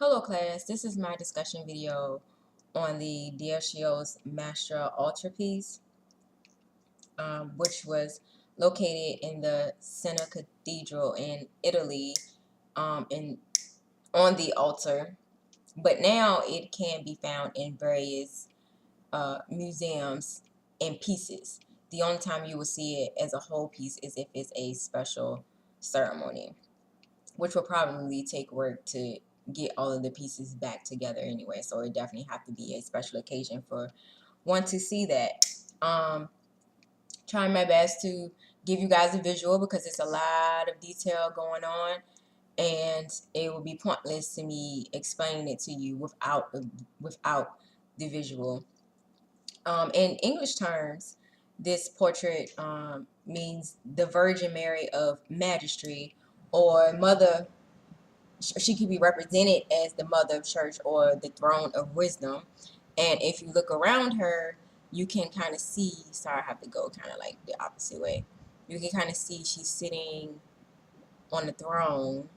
Hello class, this is my discussion video on the Duccio's Maesta Altarpiece, which was located in the Siena Cathedral in Italy, on the altar. But now it can be found in various museums in pieces. The only time you will see it as a whole piece is if it's a special ceremony, which will probably take work to get all of the pieces back together anyway. So it definitely have to be a special occasion for one to see that. Trying my best to give you guys a visual because it's a lot of detail going on, and it would be pointless to me explaining it to you without the visual. In English terms, this portrait means the Virgin Mary of Majesty, or Mother. She could be represented as the mother of church or the throne of wisdom. And if you look around her, you can kind of see, sorry, I have to go kind of like the opposite way. You can kind of see she's sitting on the throne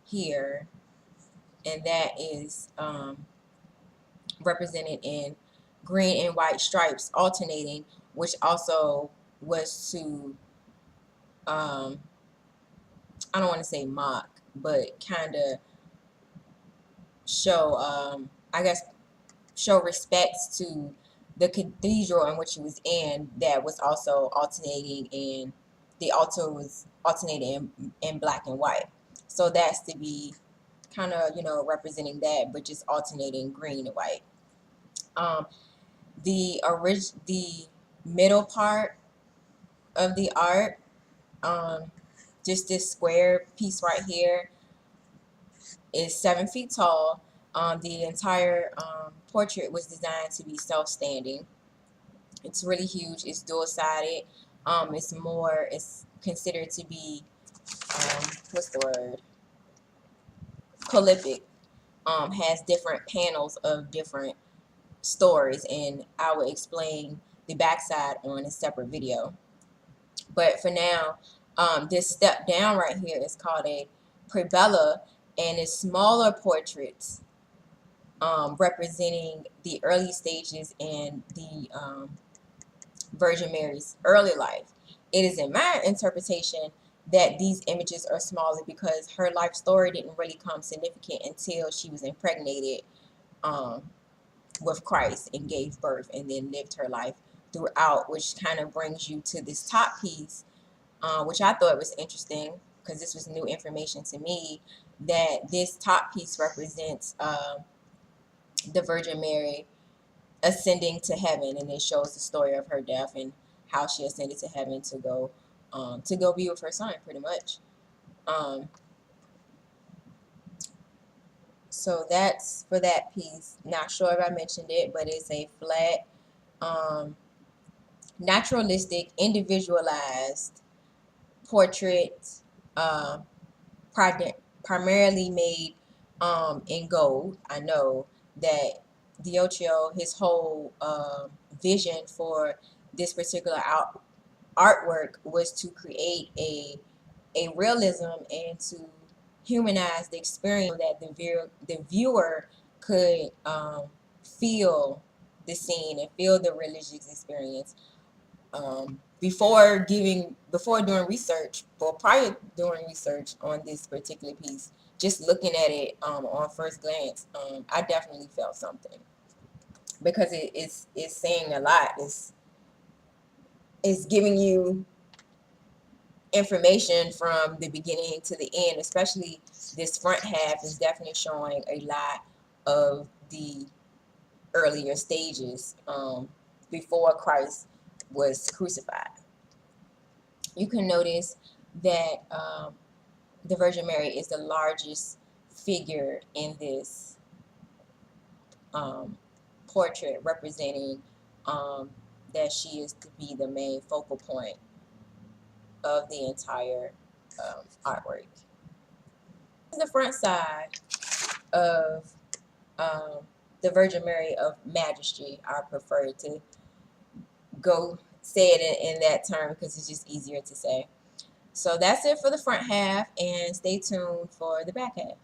here, and that is represented in green and white stripes alternating, which also was to, I don't want to say mock, but kind of show, I guess, show respect to the cathedral in which she was in, that was also alternating, and the altar was alternating in black and white. So that's to be kind of, representing that, but just alternating green and white. The middle part of the art, just this square piece right here, is 7 feet tall. The entire portrait was designed to be self-standing. It's really huge. It's dual-sided. It's considered to be, what's the word? Prolific. Has different panels of different stories, and I will explain the backside on a separate video. But for now, this step down right here is called a predella, and it's smaller portraits representing the early stages in the Virgin Mary's early life. It is in my interpretation that these images are smaller because her life story didn't really come significant until she was impregnated with Christ and gave birth, and then lived her life throughout, which kind of brings you to this top piece, which I thought was interesting because this was new information to me, that this top piece represents the Virgin Mary ascending to heaven, and it shows the story of her death and how she ascended to heaven to go be with her son, pretty much. So that's for that piece. Not sure if I mentioned it, but it's a flat, naturalistic, individualized portrait, primarily made in gold. I know that Duccio, his whole vision for this particular artwork was to create a realism and to humanize the experience, so that the viewer could feel the scene and feel the religious experience. Before doing research, or prior doing research on this particular piece, just looking at it on first glance, I definitely felt something, because it's saying a lot. It's giving you information from the beginning to the end. Especially this front half is definitely showing a lot of the earlier stages before Christ was crucified. You can notice that the Virgin Mary is the largest figure in this portrait, representing that she is to be the main focal point of the entire artwork. This is the front side of the Virgin Mary of Majesty. I prefer to go say it in that term because it's just easier to say. So that's it for the front half, and stay tuned for the back half.